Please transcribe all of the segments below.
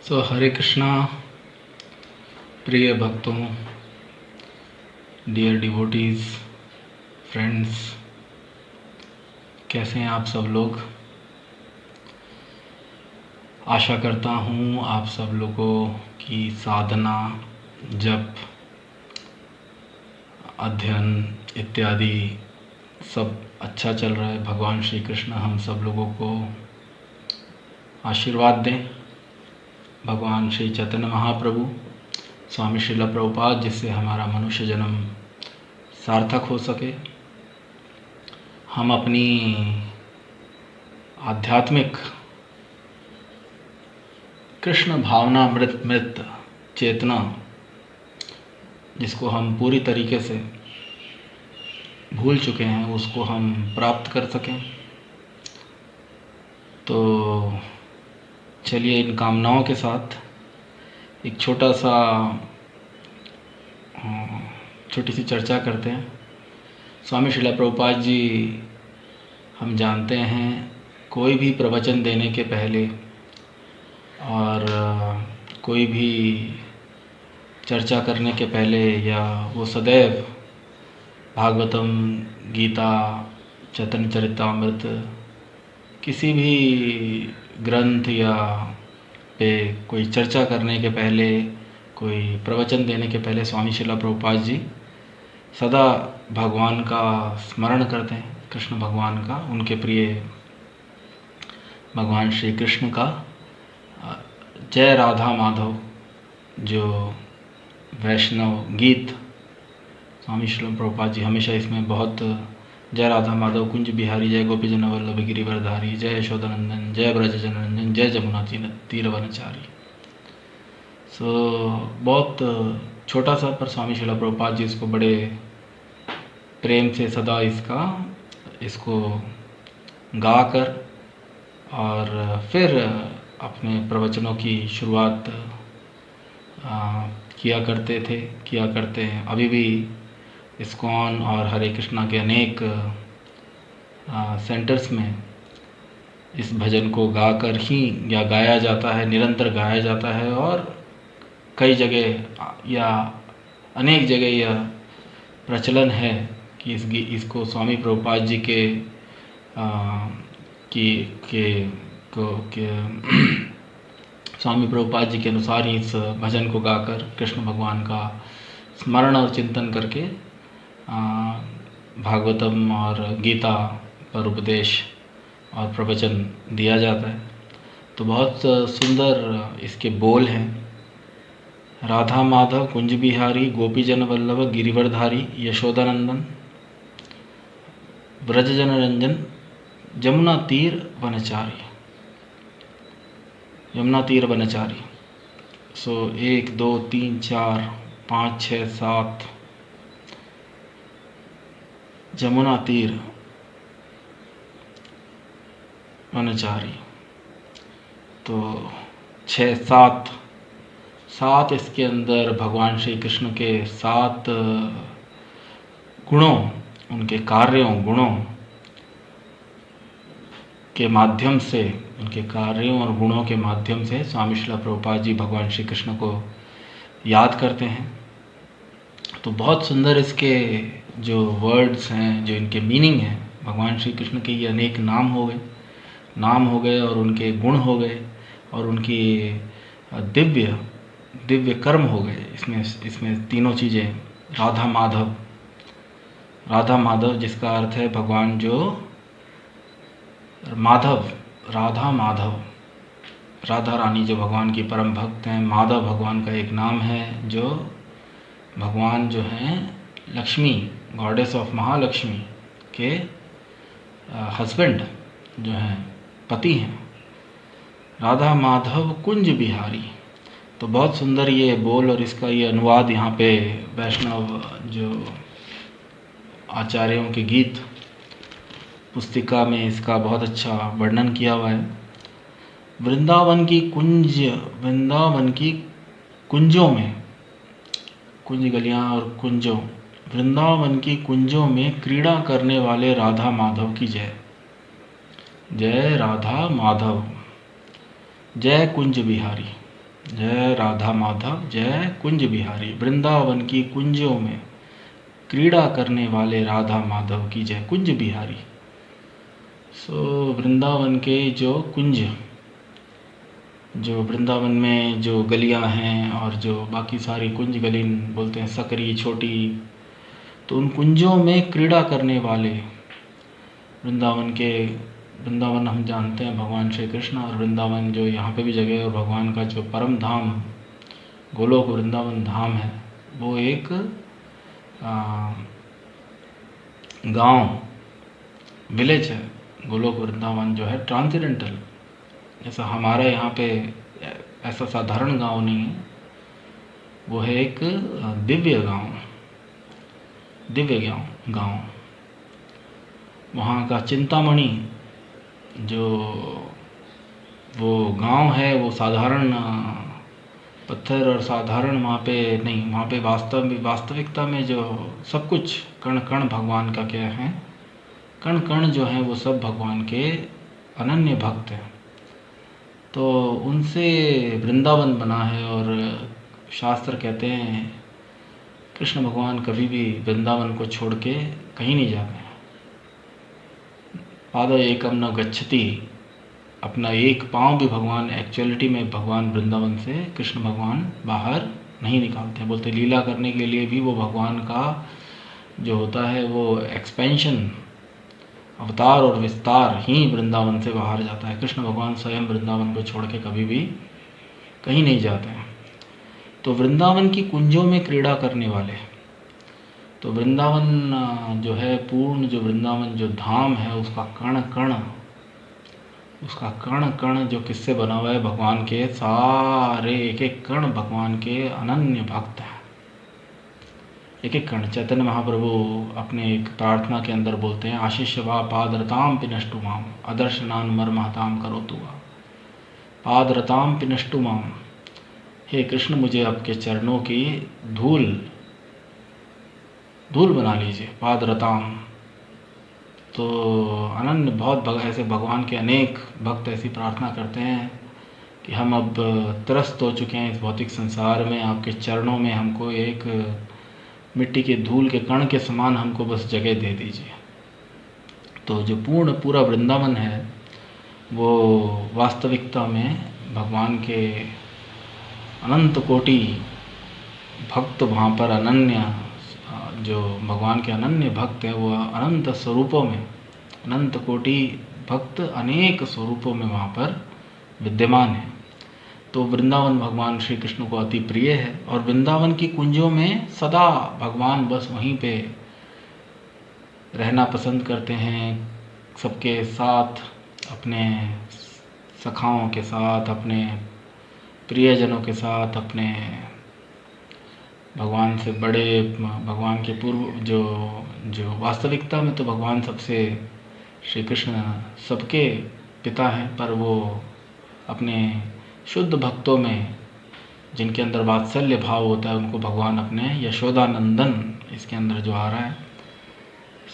हरे कृष्णा प्रिय भक्तों, dear devotees, friends, कैसे हैं आप सब लोग। आशा करता हूँ आप सब लोगों की साधना, जप, अध्ययन इत्यादि सब अच्छा चल रहा है। भगवान श्री कृष्ण हम सब लोगों को आशीर्वाद दें। भगवान श्री चैतन्य महाप्रभु, स्वामी श्रील प्रभुपाद, जिससे हमारा मनुष्य जन्म सार्थक हो सके। हम अपनी आध्यात्मिक कृष्ण भावना मृत चेतना, जिसको हम पूरी तरीके से भूल चुके हैं, उसको हम प्राप्त कर सकें। तो चलिए इन कामनाओं के साथ एक छोटी सी चर्चा करते हैं। स्वामी श्रील प्रभुपाद जी, हम जानते हैं, कोई भी प्रवचन देने के पहले और कोई भी चर्चा करने के पहले, या वो सदैव भागवतम, गीता, चैतन्य चरितामृत, किसी भी ग्रंथ या पे कोई चर्चा करने के पहले, कोई प्रवचन देने के पहले स्वामी श्रील प्रभुपाद जी सदा भगवान का स्मरण करते हैं, कृष्ण भगवान का, उनके प्रिय भगवान श्री कृष्ण का जय राधा माधव जो वैष्णव गीत, स्वामी श्रील प्रभुपाद जी हमेशा इसमें बहुत जय राधा माधव कुंज बिहारी, जय गोपी जन वल्लभ गिरिवरधारी, जय यशोदानंदन, जय ब्रज जनरंजन, जय जमुना तीर वनचारी। बहुत छोटा सा, पर स्वामी श्रील प्रभुपाद जी इसको बड़े प्रेम से सदा इसको गाकर और फिर अपने प्रवचनों की शुरुआत किया करते हैं। अभी भी इस्कॉन और हरे कृष्णा के अनेक सेंटर्स में इस भजन को गाकर ही या गाया जाता है, निरंतर गाया जाता है। और कई जगह या अनेक जगह यह प्रचलन है कि इसको स्वामी प्रभुपाद जी स्वामी प्रभुपाद जी के अनुसार ही इस भजन को गाकर कृष्ण भगवान का स्मरण और चिंतन करके भागवतम और गीता पर उपदेश और प्रवचन दिया जाता है। तो बहुत सुंदर इसके बोल हैं। राधा माधव कुंज बिहारी, गोपी जन वल्लभ गिरिवरधारी, यशोदानंदन, ब्रज जन रंजन, जमुना तीर वनचारी। 1 2 3 4 5 6 7 जमुना तीर वनचारी। तो 6 7 इसके अंदर भगवान श्री कृष्ण के 7 गुणों, उनके गुणों के माध्यम से, उनके कार्यों और गुणों के माध्यम से स्वामी श्रील प्रभुपाद जी भगवान श्री कृष्ण को याद करते हैं। तो बहुत सुंदर इसके जो वर्ड्स हैं, जो इनके मीनिंग हैं, भगवान श्री कृष्ण के ये अनेक नाम हो गए और उनके गुण हो गए और उनकी दिव्य कर्म हो गए। इसमें तीनों चीज़ें, राधा माधव जिसका अर्थ है भगवान जो माधव, राधा रानी जो भगवान की परम भक्त हैं। माधव भगवान का एक नाम है, जो भगवान जो हैं लक्ष्मी, गॉडेस ऑफ महालक्ष्मी के हस्बैंड जो हैं, पति हैं। राधा माधव कुंज बिहारी। तो बहुत सुंदर ये बोल और इसका ये अनुवाद यहाँ पे वैष्णव जो आचार्यों के गीत पुस्तिका में इसका बहुत अच्छा वर्णन किया हुआ है। वृंदावन की कुंजों में, कुंज गलियाँ और कुंजों, वृंदावन की कुंजों में क्रीड़ा करने वाले राधा माधव की जय। जय राधा माधव, जय कुंज बिहारी। जय राधा माधव, जय कुंज बिहारी। वृंदावन की कुंजों में क्रीड़ा करने वाले राधा माधव की जय, कुंज बिहारी। वृंदावन के जो कुंज, जो वृंदावन में जो गलियां हैं और जो बाकी सारी कुंज गली बोलते हैं, सकरी, छोटी, तो उन कुंजों में क्रीड़ा करने वाले वृंदावन हम जानते हैं भगवान श्री कृष्ण, और वृंदावन जो यहाँ पे भी जगह है, और भगवान का जो परम धाम गोलोक वृंदावन धाम है, वो एक गांव, विलेज है। गोलोक वृंदावन जो है ट्रांसेंडेंटल, जैसा हमारे यहाँ पे ऐसा साधारण गांव नहीं है, वो है एक दिव्य गांव। वहाँ का चिंतामणि जो वो गांव है, वो साधारण पत्थर और साधारण वहाँ पे नहीं, वहाँ पे वास्तविकता में जो सब कुछ कण कण भगवान का क्या है, कण कण जो है वो सब भगवान के अनन्य भक्त हैं। तो उनसे वृंदावन बना है, और शास्त्र कहते हैं कृष्ण भगवान कभी भी वृंदावन को छोड़ के कहीं नहीं जाते हैं। पाद एकम न गच्छति, अपना एक पाँव भी भगवान एक्चुअलिटी में भगवान वृंदावन से कृष्ण भगवान बाहर नहीं निकालते हैं। बोलते लीला करने के लिए भी वो भगवान का जो होता है वो एक्सपेंशन, अवतार और विस्तार ही वृंदावन से बाहर जाता है। कृष्ण भगवान स्वयं वृंदावन को छोड़ के कभी भी कहीं नहीं जाते हैं। तो वृंदावन की कुंजों में क्रीड़ा करने वाले, तो वृंदावन जो है पूर्ण, जो वृंदावन जो धाम है, उसका कण कण जो किससे बना हुआ है, भगवान के सारे एक एक कण भगवान के अनन्य भक्त हैं। एक एक कण चैतन्य महाप्रभु अपने एक प्रार्थना के अंदर बोलते हैं, आशीष वा पादरताम पिनष्टु माम अदर्शनान मर्महताम करोतु वा पादरताम पिनष्टु माम। हे कृष्ण, मुझे आपके चरणों की धूल बना लीजिए। पादरताम, तो अनन्य बहुत ऐसे भगवान के अनेक भक्त ऐसी प्रार्थना करते हैं कि हम अब त्रस्त हो चुके हैं इस भौतिक संसार में, आपके चरणों में हमको एक मिट्टी के धूल के कण के समान हमको बस जगह दे दीजिए। तो जो पूरा वृंदावन है वो वास्तविकता में भगवान के अनंत कोटि भक्त वहाँ पर अनन्य, जो भगवान के अनन्य भक्त हैं वो अनंत स्वरूपों में, अनंत कोटि भक्त अनेक स्वरूपों में वहाँ पर विद्यमान है। तो वृंदावन भगवान श्री कृष्ण को अति प्रिय है, और वृंदावन की कुंजों में सदा भगवान बस वहीं पे रहना पसंद करते हैं, सबके साथ, अपने सखाओं के साथ, अपने प्रियजनों के साथ, अपने भगवान से बड़े, भगवान के पूर्व जो वास्तविकता में तो भगवान सबसे, श्री कृष्ण सबके पिता हैं, पर वो अपने शुद्ध भक्तों में जिनके अंदर वात्सल्य भाव होता है उनको भगवान अपने यशोदानंदन इसके अंदर जो आ रहा है।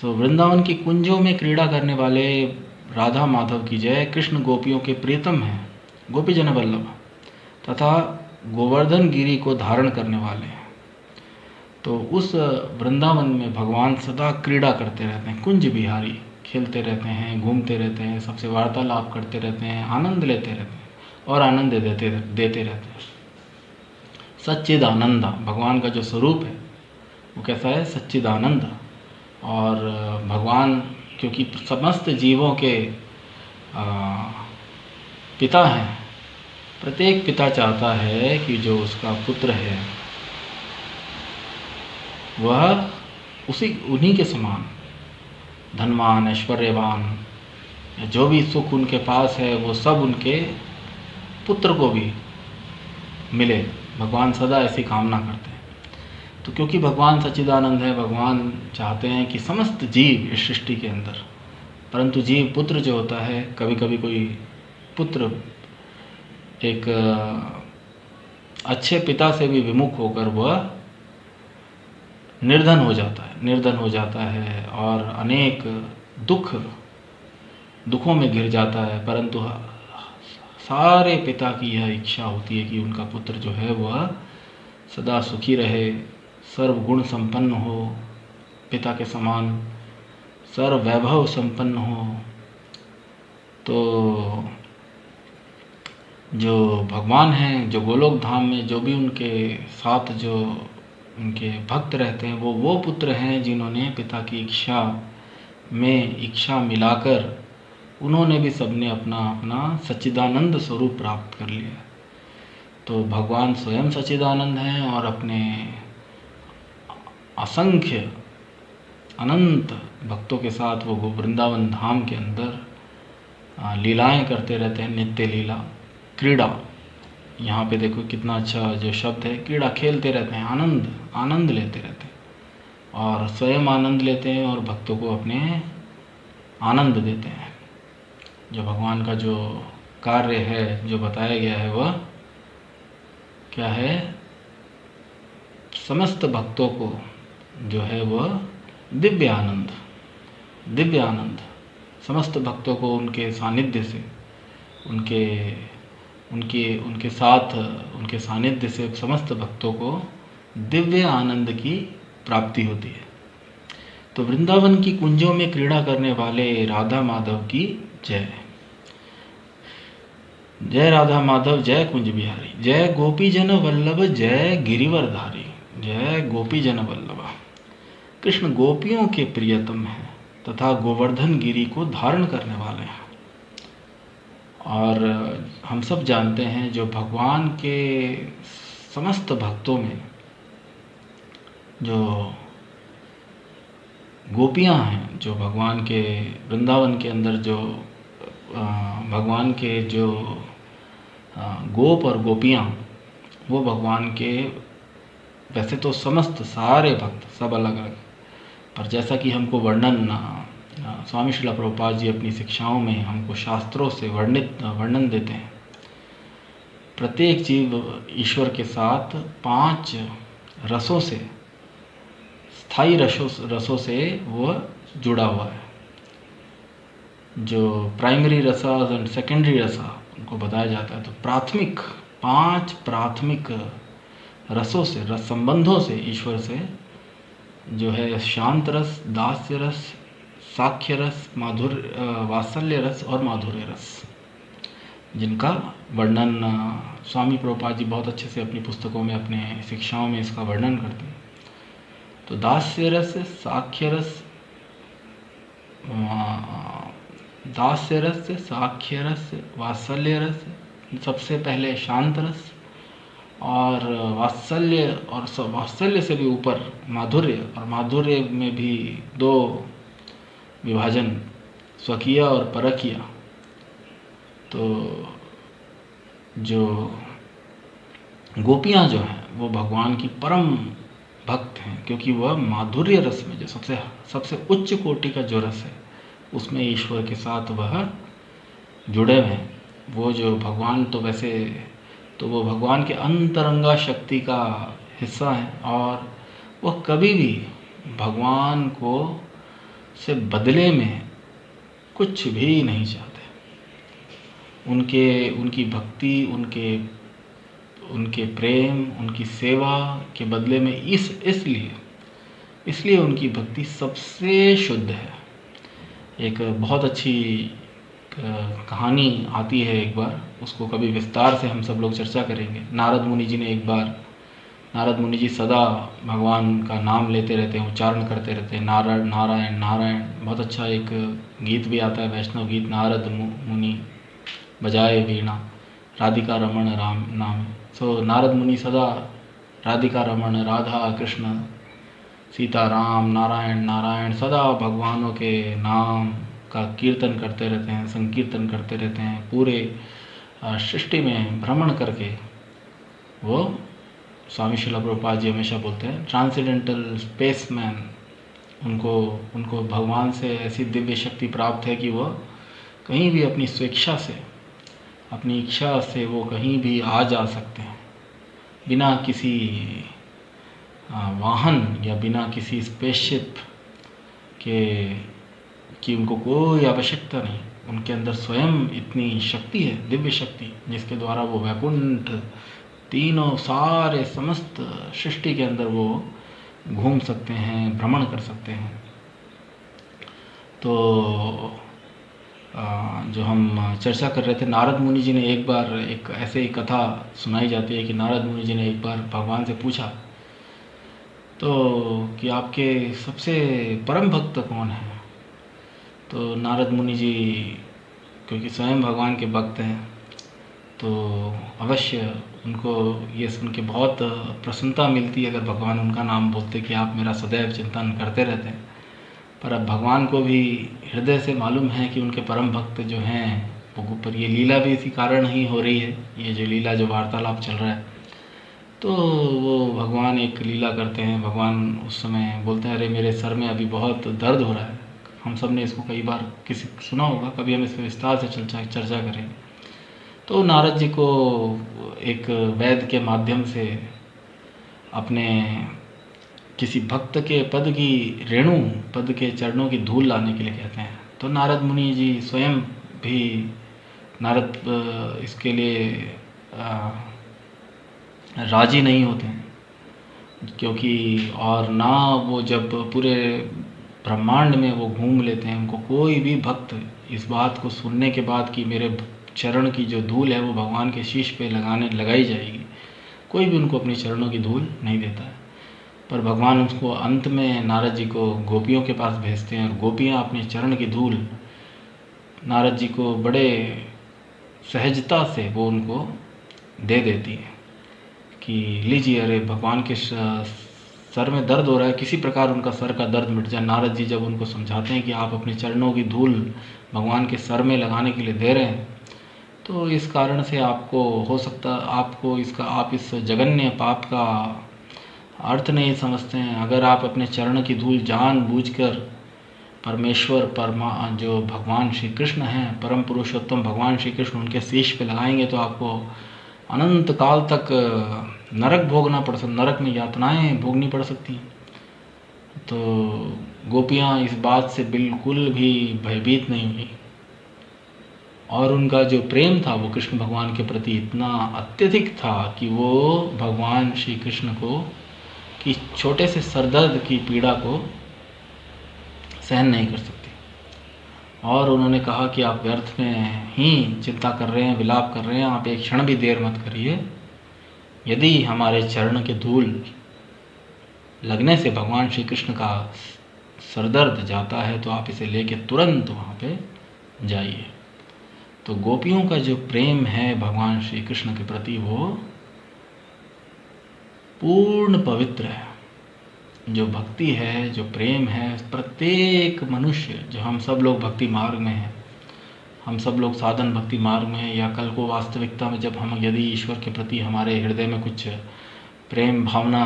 सो वृंदावन की कुंजों में क्रीड़ा करने वाले राधा माधव की जय। कृष्ण गोपियों के प्रियतम हैं, गोपी जन वल्लभ, तथा गोवर्धन गिरी को धारण करने वाले हैं। तो उस वृंदावन में भगवान सदा क्रीड़ा करते रहते हैं, कुंज बिहारी, खेलते रहते हैं, घूमते रहते हैं, सबसे वार्तालाप करते रहते हैं, आनंद लेते रहते हैं और आनंद देते रहते हैं। सच्चिदानंद भगवान का जो स्वरूप है वो कैसा है, सच्चिदानंद। और भगवान क्योंकि समस्त जीवों के पिता हैं, प्रत्येक पिता चाहता है कि जो उसका पुत्र है वह उन्हीं के समान धनवान, ऐश्वर्यवान, जो भी सुख उनके पास है वो सब उनके पुत्र को भी मिले। भगवान सदा ऐसी कामना करते हैं। तो क्योंकि भगवान सच्चिदानंद है, भगवान चाहते हैं कि समस्त जीव इस सृष्टि के अंदर, परंतु जीव पुत्र जो होता है, कभी कभी कोई पुत्र एक अच्छे पिता से भी विमुख होकर वह निर्धन हो जाता है और अनेक दुखों में घिर जाता है। परंतु सारे पिता की यह इच्छा होती है कि उनका पुत्र जो है वह सदा सुखी रहे, सर्वगुण संपन्न हो, पिता के समान सर्व वैभव संपन्न हो। तो जो भगवान हैं, जो गोलोक धाम में जो भी उनके साथ जो उनके भक्त रहते हैं, वो पुत्र हैं जिन्होंने पिता की इच्छा में इच्छा मिलाकर उन्होंने भी सबने अपना अपना सच्चिदानंद स्वरूप प्राप्त कर लिया। तो भगवान स्वयं सच्चिदानंद हैं और अपने असंख्य अनंत भक्तों के साथ वो वृंदावन धाम के अंदर लीलाएं करते रहते हैं, नित्य लीला, क्रीड़ा। यहाँ पे देखो कितना अच्छा जो शब्द है, क्रीड़ा, खेलते रहते हैं, आनंद लेते रहते हैं और स्वयं आनंद लेते हैं और भक्तों को अपने आनंद देते हैं। जो भगवान का जो कार्य है, जो बताया गया है, वह क्या है? समस्त भक्तों को जो है वह दिव्य आनंद समस्त भक्तों को उनके सानिध्य से, उनके साथ, उनके सानिध्य से समस्त भक्तों को दिव्य आनंद की प्राप्ति होती है। तो वृंदावन की कुंजों में क्रीड़ा करने वाले राधा माधव की जय। जय राधा माधव, जय कुंज बिहारी, जय गोपी जन वल्लभ, जय गिरिवरधारी, जय गोपी जन वल्लभ। कृष्ण गोपियों के प्रियतम हैं तथा गोवर्धन गिरी को धारण करने वाले हैं। और हम सब जानते हैं जो भगवान के समस्त भक्तों में जो गोपियां हैं, जो भगवान के वृंदावन के अंदर जो भगवान के जो गोप और गोपियां, वो भगवान के वैसे तो समस्त सारे भक्त सब अलग अलग, पर जैसा कि हमको वर्णन स्वामी श्रील प्रभुपाद जी अपनी शिक्षाओं में हमको शास्त्रों से वर्णन देते हैं। प्रत्येक जीव ईश्वर के साथ 5 रसों से, स्थायी रसों से वह जुड़ा हुआ है। जो प्राइमरी रसा एंड सेकेंडरी रसा उनको बताया जाता है। तो 5 प्राथमिक रसों से, रस संबंधों से ईश्वर से जो है शांत रस, दास्य रस, साख्य रस, वात्सल्य रस और माधुर्य रस, जिनका वर्णन स्वामी प्रभुपाद जी बहुत अच्छे से अपनी पुस्तकों में, अपने शिक्षाओं में इसका वर्णन करते हैं। तो दास्य रस, साख्य रस, साख्य रस, वात्सल्य रस, सबसे पहले शांत रस, और वात्सल्य से भी ऊपर माधुर्य, और माधुर्य में भी 2 विभाजन, स्वकीय और परकीय। तो जो गोपियां जो हैं वो भगवान की परम भक्त हैं, क्योंकि वह माधुर्य रस में जो सबसे उच्च कोटि का जो रस है उसमें ईश्वर के साथ वह जुड़े हुए हैं। वो जो भगवान तो वैसे तो वो भगवान के अंतरंगा शक्ति का हिस्सा है और वह कभी भी भगवान को से बदले में कुछ भी नहीं चाहते। उनकी भक्ति, उनके प्रेम, उनकी सेवा के बदले में इसलिए उनकी भक्ति सबसे शुद्ध है। एक बहुत अच्छी कहानी आती है एक बार, उसको कभी विस्तार से हम सब लोग चर्चा करेंगे। नारद मुनि जी ने एक बार, नारद मुनि जी सदा भगवान का नाम लेते रहते हैं, उच्चारण करते रहते हैं, नारायण नारायण नारायण। बहुत अच्छा एक गीत भी आता है, वैष्णव गीत, नारद मुनि बजाए वीणा, राधिका रमण राम नाम। सो नारद मुनि सदा राधिका रमण, राधा कृष्ण, सीता राम, नारायण नारायण, सदा भगवानों के नाम का कीर्तन करते रहते हैं, संकीर्तन करते रहते हैं। पूरे सृष्टि में भ्रमण करके वो, स्वामी श्रील प्रभुपाद जी हमेशा बोलते हैं, ट्रांसेंडेंटल स्पेसमैन। उनको भगवान से ऐसी दिव्य शक्ति प्राप्त है कि वह कहीं भी अपनी स्वेच्छा से, अपनी इच्छा से वो कहीं भी आ जा सकते हैं, बिना किसी वाहन या बिना किसी स्पेसशिप की उनको कोई आवश्यकता नहीं। उनके अंदर स्वयं इतनी शक्ति है, दिव्य शक्ति, जिसके द्वारा वो वैकुंठ तीनों सारे समस्त सृष्टि के अंदर वो घूम सकते हैं, भ्रमण कर सकते हैं। तो जो हम चर्चा कर रहे थे, नारद मुनि जी ने एक बार, एक ऐसे ही कथा सुनाई जाती है कि नारद मुनि जी ने एक बार भगवान से पूछा तो कि आपके सबसे परम भक्त कौन है। तो नारद मुनि जी, क्योंकि स्वयं भगवान के भक्त हैं, तो अवश्य उनको ये सुन के बहुत प्रसन्नता मिलती है अगर भगवान उनका नाम बोलते कि आप मेरा सदैव चिंतन करते रहते हैं। पर अब भगवान को भी हृदय से मालूम है कि उनके परम भक्त जो हैं वो, पर ये लीला भी इसी कारण ही हो रही है, ये जो लीला, जो वार्तालाप चल रहा है। तो वो भगवान एक लीला करते हैं। भगवान उस समय बोलते हैं, अरे मेरे सर में अभी बहुत दर्द हो रहा है। हम सब ने इसको कई बार किसी सुना होगा, कभी हम इस पर विस्तार से चर्चा करेंगे। तो नारद जी को एक वैद्य के माध्यम से अपने किसी भक्त के पद की रेणु, पद के चरणों की धूल लाने के लिए कहते हैं। तो नारद मुनि जी स्वयं भी, नारद इसके लिए राजी नहीं होते हैं, क्योंकि और ना वो जब पूरे ब्रह्मांड में वो घूम लेते हैं, उनको कोई भी भक्त इस बात को सुनने के बाद कि मेरे चरण की जो धूल है वो भगवान के शीश पे लगाई जाएगी, कोई भी उनको अपने चरणों की धूल नहीं देता है। पर भगवान उसको अंत में नारद जी को गोपियों के पास भेजते हैं, और गोपियाँ अपने चरण की धूल नारद जी को बड़े सहजता से वो उनको दे देती है कि लीजिए, अरे भगवान के सर में दर्द हो रहा है, किसी प्रकार उनका सर का दर्द मिट जाए। नारद जी जब उनको समझाते हैं कि आप अपने चरणों की धूल भगवान के सर में लगाने के लिए दे रहे हैं, तो इस कारण से आपको हो सकता, आपको इसका, आप इस जघन्य पाप का अर्थ नहीं समझते हैं। अगर आप अपने चरण की धूल जानबूझकर परमेश्वर जो भगवान श्री कृष्ण हैं, परम पुरुषोत्तम भगवान श्री कृष्ण, उनके शीश पे लगाएंगे तो आपको अनंत काल तक नरक भोगना पड़ सकता, नरक में यातनाएं भोगनी पड़ सकती हैं। तो गोपियाँ इस बात से बिल्कुल भी भयभीत नहीं हुई, और उनका जो प्रेम था वो कृष्ण भगवान के प्रति इतना अत्यधिक था कि वो भगवान श्री कृष्ण को कि छोटे से सरदर्द की पीड़ा को सहन नहीं कर सकती। और उन्होंने कहा कि आप व्यर्थ में ही चिंता कर रहे हैं, विलाप कर रहे हैं, आप एक क्षण भी देर मत करिए। यदि हमारे चरण के धूल लगने से भगवान श्री कृष्ण का सरदर्द जाता है तो आप इसे लेके तुरंत वहाँ पे जाइए। तो गोपियों का जो प्रेम है भगवान श्री कृष्ण के प्रति वो पूर्ण पवित्र है। जो भक्ति है, जो प्रेम है, प्रत्येक मनुष्य, जो हम सब लोग भक्ति मार्ग में हैं, हम सब लोग साधन भक्ति मार्ग में हैं, या कल को वास्तविकता में जब हम यदि ईश्वर के प्रति हमारे हृदय में कुछ प्रेम भावना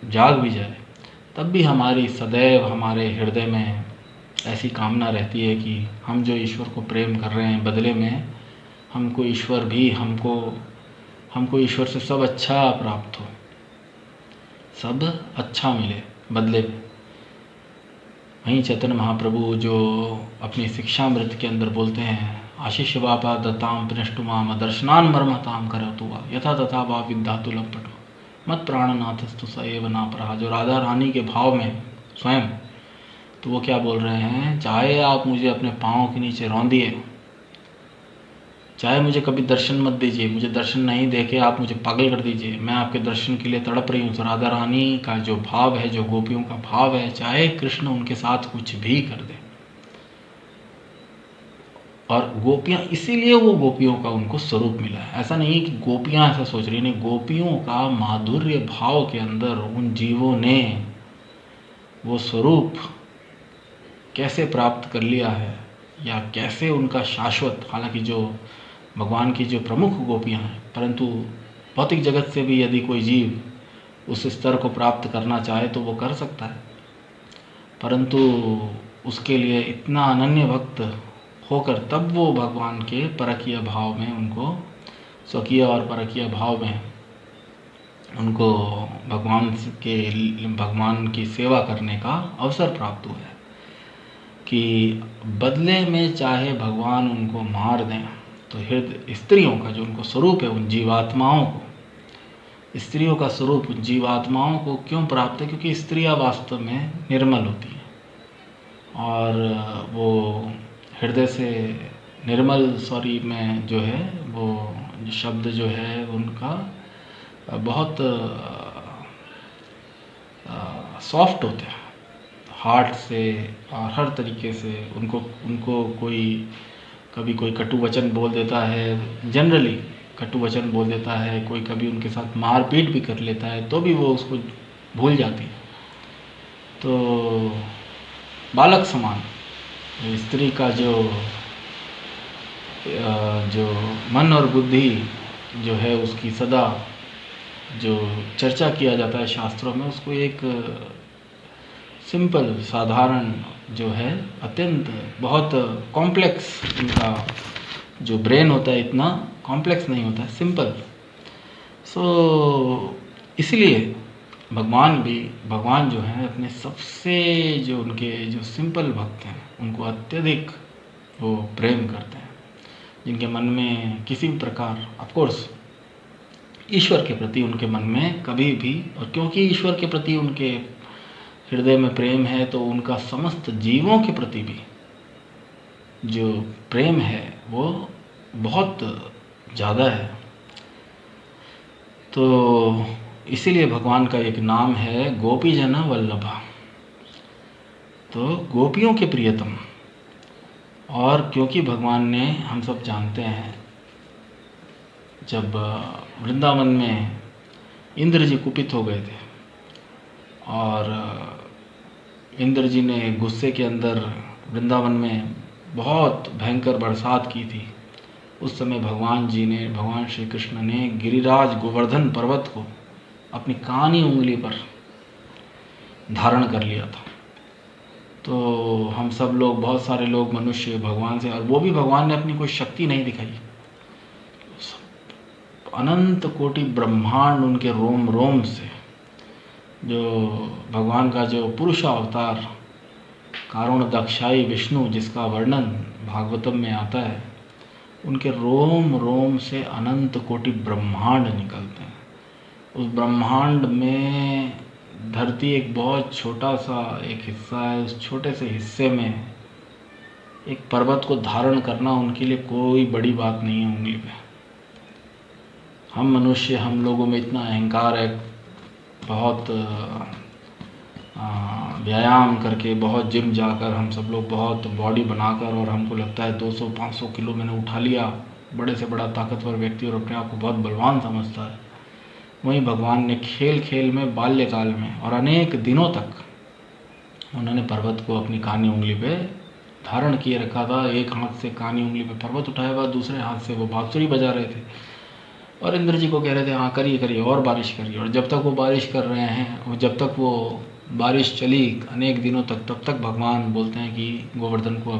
जाग भी जाए, तब भी हमारी सदैव हमारे हृदय में ऐसी कामना रहती है कि हम जो ईश्वर को प्रेम कर रहे हैं, बदले में हमको ईश्वर भी हमको ईश्वर से सब अच्छा प्राप्त हो, सब अच्छा मिले बदले में। वहीं चैतन्य महाप्रभु जो अपनी शिक्षामृत के अंदर बोलते हैं, आशीष वापा दत्ताम पिनष्टुमाम दर्शनान मर्मताम करतु वा यथा तथा वा विद्यातु लपटो मत प्राणनाथस्तु स एव ना परहा। जो राधा रानी के भाव में स्वयं, तो वो क्या बोल रहे हैं, चाहे आप मुझे अपने पाँव के नीचे रौंदिए, चाहे मुझे कभी दर्शन मत दीजिए, मुझे दर्शन नहीं दे के आप मुझे पागल कर दीजिए, मैं आपके दर्शन के लिए तड़प रही हूँ। तो राधा रानी का जो भाव है, जो गोपियों का भाव है, चाहे कृष्ण उनके साथ कुछ भी कर दे, और गोपियाँ, इसीलिए वो गोपियों का उनको स्वरूप मिला है। ऐसा नहीं कि गोपियाँ ऐसा सोच रही, नहीं, गोपियों का माधुर्य भाव के अंदर उन जीवों ने वो स्वरूप कैसे प्राप्त कर लिया है, या कैसे उनका शाश्वत, हालांकि जो भगवान की जो प्रमुख गोपियाँ हैं, परंतु भौतिक जगत से भी यदि कोई जीव उस स्तर को प्राप्त करना चाहे तो वो कर सकता है, परंतु उसके लिए इतना अनन्य भक्त होकर तब वो भगवान के परकीय भाव में, उनको स्वकीय और परकीय भाव में उनको भगवान की सेवा करने का अवसर प्राप्त हुआ है। कि बदले में चाहे भगवान उनको मार दें तो हृदय स्त्रियों का जो उनको स्वरूप है, उन जीवात्माओं को, स्त्रियों का स्वरूप उन जीवात्माओं को क्यों प्राप्त है? क्योंकि स्त्रियां वास्तव में निर्मल होती हैं और वो हृदय से निर्मल में जो है वो जो शब्द जो है उनका बहुत सॉफ्ट होते हैं हार्ट से और हर तरीके से। उनको कोई कभी कोई कटु वचन बोल देता है, जनरली कटु वचन बोल देता है, कोई कभी उनके साथ मारपीट भी कर लेता है तो भी वो उसको भूल जाती है। तो बालक समान स्त्री का जो मन और बुद्धि जो है उसकी सदा जो चर्चा किया जाता है शास्त्रों में, उसको एक सिंपल साधारण जो है अत्यंत बहुत कॉम्प्लेक्स, उनका जो ब्रेन होता है इतना कॉम्प्लेक्स नहीं होता है, सिंपल। इसलिए भगवान जो है अपने सबसे जो उनके जो सिंपल भक्त हैं उनको अत्यधिक वो प्रेम करते हैं, जिनके मन में किसी भी प्रकार, ऑफ कोर्स ईश्वर के प्रति उनके मन में कभी भी, और क्योंकि ईश्वर के प्रति उनके हृदय में प्रेम है तो उनका समस्त जीवों के प्रति भी जो प्रेम है वो बहुत ज़्यादा है। तो इसीलिए भगवान का एक नाम है गोपी जन वल्लभ, तो गोपियों के प्रियतम। और क्योंकि भगवान ने, हम सब जानते हैं, जब वृंदावन में इंद्र जी कुपित हो गए थे और इंद्र जी ने गुस्से के अंदर वृंदावन में बहुत भयंकर बरसात की थी, उस समय भगवान श्री कृष्ण ने गिरिराज गोवर्धन पर्वत को अपनी कानी उंगली पर धारण कर लिया था। तो हम सब लोग, बहुत सारे लोग मनुष्य भगवान से, और वो भी भगवान ने अपनी कोई शक्ति नहीं दिखाई, अनंत कोटि ब्रह्मांड उनके रोम रोम से, जो भगवान का जो पुरुष अवतार कारुण दक्षाई विष्णु जिसका वर्णन भागवतम में आता है, उनके रोम रोम से अनंत कोटि ब्रह्मांड निकलते हैं। उस ब्रह्मांड में धरती एक बहुत छोटा सा एक हिस्सा है, उस छोटे से हिस्से में एक पर्वत को धारण करना उनके लिए कोई बड़ी बात नहीं है उंगली पे। हम मनुष्य, हम लोगों में इतना अहंकार है, बहुत व्यायाम करके, बहुत जिम जाकर हम सब लोग बहुत बॉडी बनाकर, और हमको लगता है 200-500 किलो मैंने उठा लिया, बड़े से बड़ा ताकतवर व्यक्ति, और अपने आप को बहुत बलवान समझता है। वहीं भगवान ने खेल खेल में, बाल्यकाल में और अनेक दिनों तक उन्होंने पर्वत को अपनी कानी उंगली पे धारण किए रखा था। एक हाथ से कानी उंगली पे पर्वत उठाया हुआ, दूसरे हाथ से वो बांसुरी बजा रहे थे और इंद्र जी को कह रहे थे हाँ करिए और बारिश करिए। और जब तक वो बारिश कर रहे हैं और जब तक वो बारिश चली अनेक दिनों तक, तब तक भगवान बोलते हैं कि गोवर्धन को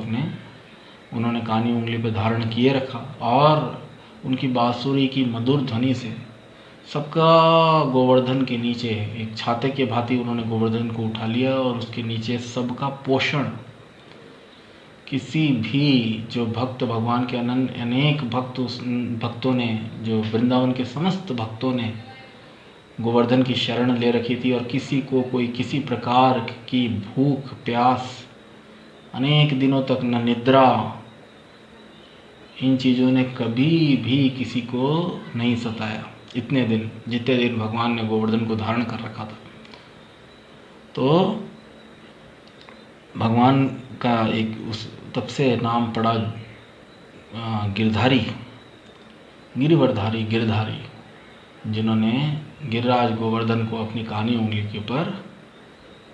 उन्होंने कानी उंगली पे धारण किए रखा, और उनकी बांसुरी की मधुर ध्वनि से सबका गोवर्धन के नीचे एक छाते के भांति उन्होंने गोवर्धन को उठा लिया, और उसके नीचे सबका पोषण, किसी भी जो भक्त, भगवान के अनेक भक्तों ने, जो वृंदावन के समस्त भक्तों ने गोवर्धन की शरण ले रखी थी, और किसी को कोई किसी प्रकार की भूख प्यास, अनेक दिनों तक न निद्रा, इन चीज़ों ने कभी भी किसी को नहीं सताया इतने दिन, जितने दिन भगवान ने गोवर्धन को धारण कर रखा था। तो भगवान का एक तब से नाम पड़ा गिरधारी, गिरिवरधारी, गिरधारी, जिन्होंने गिरिराज गोवर्धन को अपनी कानी उंगली के ऊपर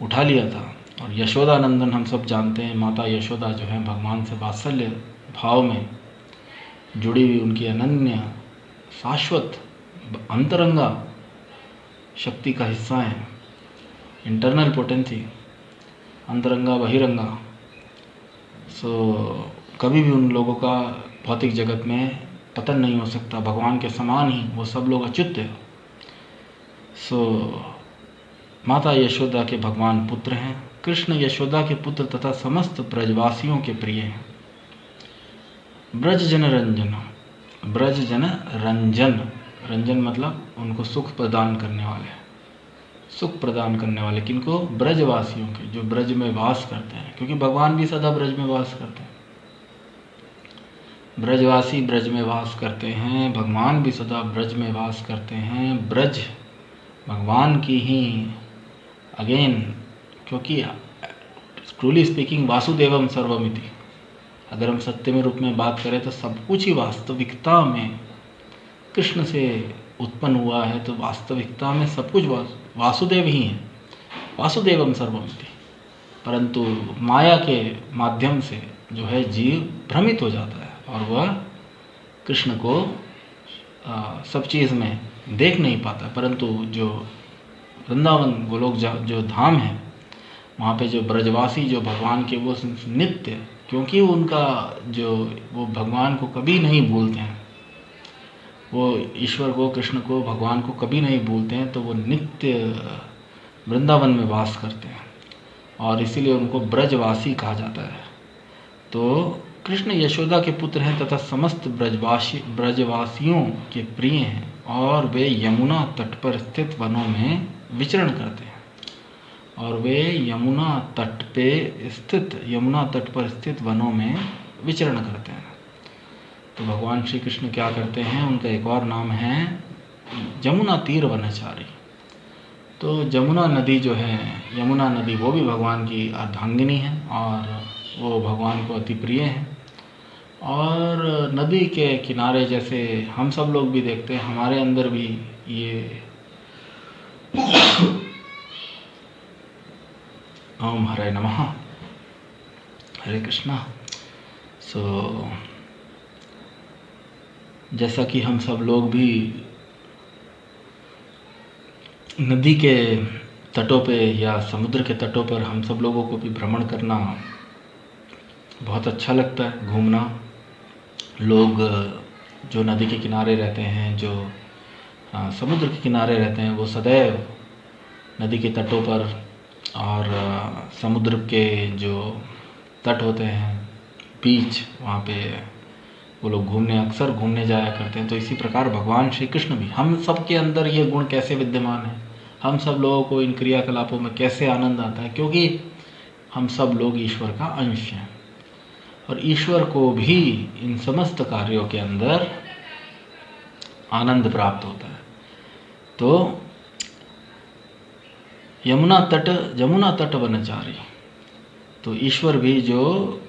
उठा लिया था। और यशोदा नंदन, हम सब जानते हैं, माता यशोदा जो है भगवान से वात्सल्य भाव में जुड़ी हुई उनकी अनन्य शाश्वत अंतरंगा शक्ति का हिस्सा है, इंटरनल पोटेंसी, अंतरंगा बहिरंगा। कभी भी उन लोगों का भौतिक जगत में पतन नहीं हो सकता, भगवान के समान ही वो सब लोग अच्युत। माता यशोदा के भगवान पुत्र हैं कृष्ण यशोदा के पुत्र तथा समस्त ब्रजवासियों के प्रिय हैं। ब्रज जन रंजन, ब्रज जन रंजन, रंजन मतलब उनको सुख प्रदान करने वाले, सुख प्रदान करने वाले किनको? ब्रजवासियों के, जो ब्रज में वास करते हैं, क्योंकि भगवान भी सदा ब्रज में वास करते हैं। ब्रजवासी ब्रज में वास करते हैं, भगवान भी सदा ब्रज में वास करते हैं। ब्रज भगवान की ही अगेन, क्योंकि ट्रूली स्पीकिंग वासुदेवम सर्वमिति, अगर हम सत्य में रूप में बात करें तो सब कुछ ही वास्तविकता में कृष्ण से उत्पन्न हुआ है। तो वास्तविकता में सब कुछ वासुदेव ही है, वासुदेवम सर्वमिति। परंतु माया के माध्यम से जो है जीव भ्रमित हो जाता है और वह कृष्ण को सब चीज़ में देख नहीं पाता। परंतु जो वृंदावन गोलोक जो धाम है, वहाँ पे जो ब्रजवासी जो भगवान के वो नित्य, क्योंकि उनका जो वो भगवान को कभी नहीं भूलते हैं, वो ईश्वर को, कृष्ण को, भगवान को कभी नहीं भूलते हैं, तो वो नित्य वृंदावन में वास करते हैं और इसीलिए उनको ब्रजवासी कहा जाता है। तो कृष्ण यशोदा के पुत्र हैं तथा समस्त ब्रजवासियों के प्रिय हैं और वे यमुना तट पर स्थित वनों में विचरण करते हैं। और वे यमुना तट पर स्थित वनों में विचरण करते हैं। तो भगवान श्री कृष्ण क्या करते हैं, उनका एक और नाम है जमुना तीर वनचारी। तो जमुना नदी जो है, यमुना नदी वो भी भगवान की अर्धांगिनी है और वो भगवान को अति प्रिय है। और नदी के किनारे जैसे हम सब लोग भी देखते हैं, हमारे अंदर भी ये ओम हरे नमः, हरे कृष्णा। जैसा कि हम सब लोग भी नदी के तटों पे या समुद्र के तटों पर, हम सब लोगों को भी भ्रमण करना बहुत अच्छा लगता है, घूमना। लोग जो नदी के किनारे रहते हैं, जो समुद्र के किनारे रहते हैं, वो सदैव नदी के तटों पर और समुद्र के जो तट होते हैं, बीच, वहाँ पे वो लोग अक्सर घूमने जाया करते हैं। तो इसी प्रकार भगवान श्री कृष्ण भी, हम सब के अंदर ये गुण कैसे विद्यमान है, हम सब लोगों को इन क्रियाकलापों में कैसे आनंद आता है, क्योंकि हम सब लोग ईश्वर का अंश हैं और ईश्वर को भी इन समस्त कार्यों के अंदर आनंद प्राप्त होता है। तो जमुना तट वनचारी, तो ईश्वर भी जो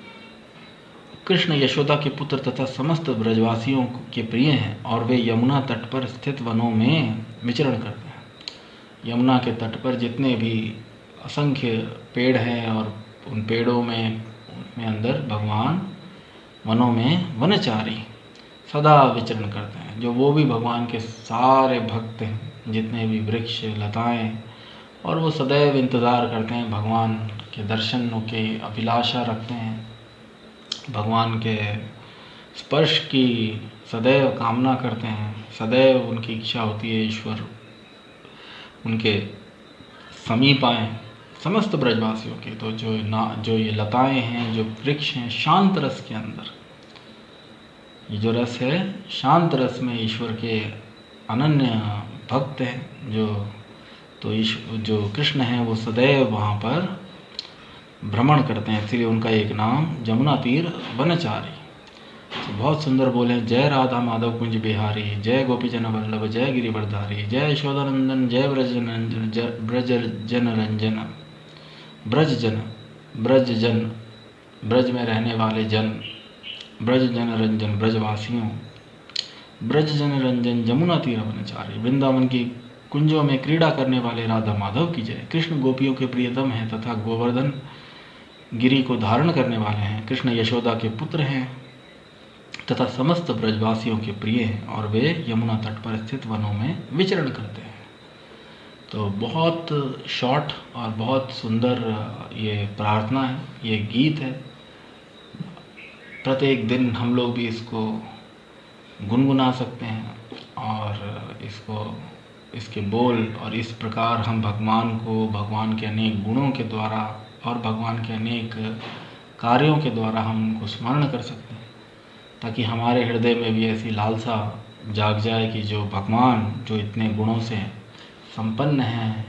कृष्ण यशोदा के पुत्र तथा समस्त ब्रजवासियों के प्रिय हैं और वे यमुना तट पर स्थित वनों में विचरण करते हैं। यमुना के तट पर जितने भी असंख्य पेड़ हैं और उन पेड़ों में अंदर भगवान वनों में वनचारी सदा विचरण करते हैं। जो वो भी भगवान के सारे भक्त हैं, जितने भी वृक्ष, लताएं, और वो सदैव इंतज़ार करते हैं, भगवान के दर्शनों की अभिलाषा रखते हैं, भगवान के स्पर्श की सदैव कामना करते हैं, सदैव उनकी इच्छा होती है ईश्वर उनके समीप आए, समस्त ब्रजवासियों के। तो जो ये लताएं हैं, जो वृक्ष हैं, शांत रस के अंदर, ये जो रस है शांत रस में ईश्वर के अनन्य भक्त हैं, जो कृष्ण हैं, वो सदैव वहाँ पर भ्रमण करते हैं, इसलिए उनका एक नाम जमुना तीर वनचारी। तो बहुत सुंदर बोले, जय राधा माधव कुंज बिहारी, जय गोपी जन वल्लभ, जय गिरिवरधारी, जय यशोदानंदन, जय ब्रज जन रंजन, ब्रज में रहने वाले जन, ब्रज जन रंजन, ब्रजवासियों, ब्रज जन रंजन, जमुना तीर वनचारी, वृंदावन की कुंजों में क्रीड़ा करने वाले राधा माधव की जय। कृष्ण गोपियों के प्रियतम हैं तथा गोवर्धन गिरी को धारण करने वाले हैं। कृष्ण यशोदा के पुत्र हैं तथा समस्त ब्रजवासियों के प्रिय हैं और वे यमुना तट पर स्थित वनों में विचरण करते हैं। तो बहुत शॉर्ट और बहुत सुंदर ये प्रार्थना है, ये गीत है। प्रत्येक दिन हम लोग भी इसको गुनगुना सकते हैं और इसके बोल, और इस प्रकार हम भगवान को, भगवान के अनेक गुणों के द्वारा और भगवान के अनेक कार्यों के द्वारा हम उनको स्मरण कर सकते हैं, ताकि हमारे हृदय में भी ऐसी लालसा जाग जाए कि जो भगवान जो इतने गुणों से संपन्न हैं,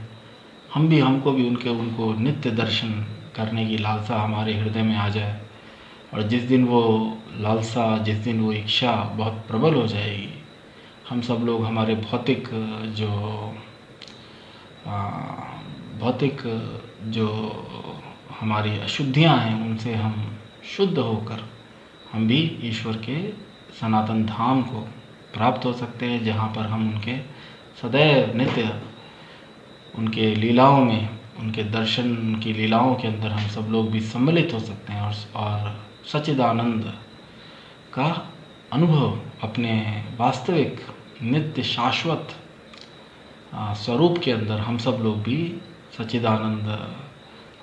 हमको भी उनको नित्य दर्शन करने की लालसा हमारे हृदय में आ जाए। और जिस दिन वो लालसा, जिस दिन वो इच्छा बहुत प्रबल हो जाएगी, हम सब लोग हमारे भौतिक जो हमारी अशुद्धियाँ हैं उनसे हम शुद्ध होकर हम भी ईश्वर के सनातन धाम को प्राप्त हो सकते हैं, जहाँ पर हम उनके सदैव नित्य उनके लीलाओं में, उनके दर्शन, उनकी लीलाओं के अंदर हम सब लोग भी सम्मिलित हो सकते हैं और सच्चिदानंद का अनुभव अपने वास्तविक नित्य शाश्वत स्वरूप के अंदर हम सब लोग भी सच्चिदानंद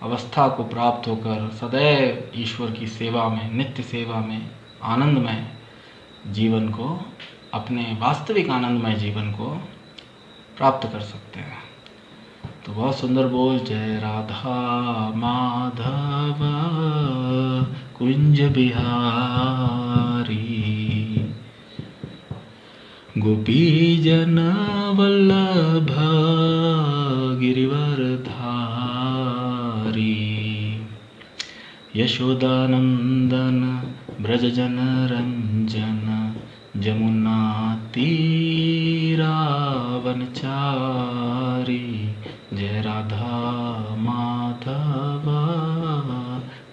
अवस्था को प्राप्त होकर सदैव ईश्वर की सेवा में, नित्य सेवा में, आनंदमय जीवन को, अपने वास्तविक आनंदमय जीवन को प्राप्त कर सकते हैं। तो बहुत सुंदर बोल, जय राधा माधव कुंज बिहारी, गोपी जन वल्लभ गिरिवर धारी, यशोदानंदन ब्रज जन रंजन, जमुना तीरावनचारी, जय Radha Madhav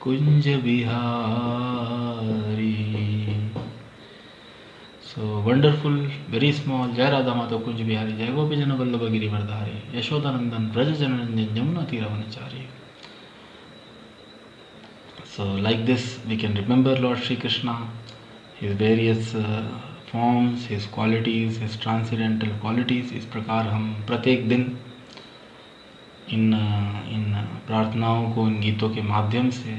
Kunj Bihari. So wonderful, very small, जय राधा माधव कुंज बिहारी, जय गोपी जन वल्लभ गिरिवरधारी, यशोदानंदन ब्रज जन Ranjan, Jamuna तीरावनचारी। So like this we can remember Lord Shri Krishna, his various forms, his qualities, his transcendental qualities। इस प्रकार हम प्रत्येक दिन इन प्रार्थनाओं को, इन गीतों के माध्यम से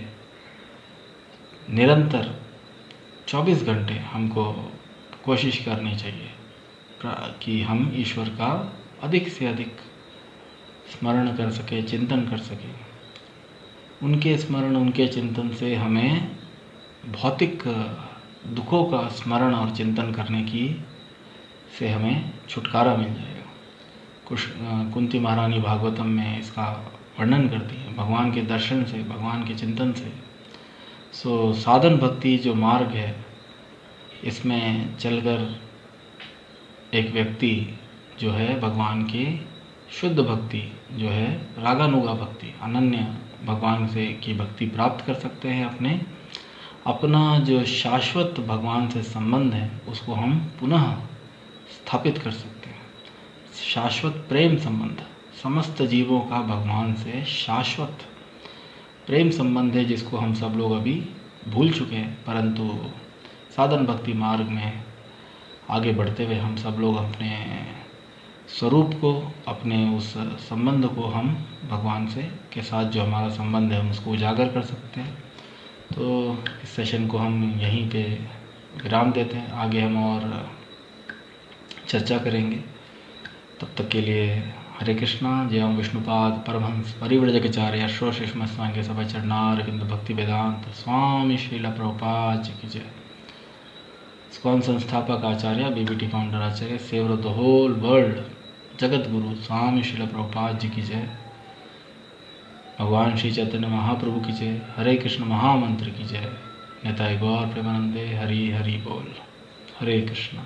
निरंतर 24 घंटे हमको कोशिश करनी चाहिए कि हम ईश्वर का अधिक से अधिक स्मरण कर सके, चिंतन कर सके। उनके स्मरण, उनके चिंतन से हमें भौतिक दुखों का स्मरण और चिंतन करने की से हमें छुटकारा मिल जाएगा। कुंती महारानी भागवतम में इसका वर्णन करती है, भगवान के दर्शन से, भगवान के चिंतन से। सो साधन भक्ति जो मार्ग है, इसमें चलकर एक व्यक्ति जो है भगवान की शुद्ध भक्ति, जो है रागानुगा भक्ति, अनन्य भगवान से की भक्ति प्राप्त कर सकते हैं। अपना जो शाश्वत भगवान से संबंध है उसको हम पुनः स्थापित कर सकते हैं। शाश्वत प्रेम संबंध, समस्त जीवों का भगवान से शाश्वत प्रेम संबंध है, जिसको हम सब लोग अभी भूल चुके हैं। परंतु साधन भक्ति मार्ग में आगे बढ़ते हुए हम सब लोग अपने स्वरूप को, अपने उस संबंध को हम भगवान से के साथ जो हमारा संबंध है हम उसको उजागर कर सकते हैं। तो इस सेशन को हम यहीं पे विराम देते हैं, आगे हम और चर्चा करेंगे। तब तक के लिए हरे कृष्णा। जय ओम विष्णुपाद परमहंस परिव्रजकाचार्य श्रोषिष्मस्वांगे सभा चरणारविंद भक्ति वेदांत स्वामी श्रीला प्रभुपाद जी की जय। स्कॉन संस्थापक आचार्य, बीबीटी फाउंडर आचार्य, saviour of the whole world, जगत गुरु स्वामी श्रीला प्रभुपाद जी की जय। भगवान श्री चैतन्य महाप्रभु की जय। हरे कृष्ण महामंत्र की जय। नेताय गौर प्रेमानंदे। हरि हरि बोल। हरे कृष्णा।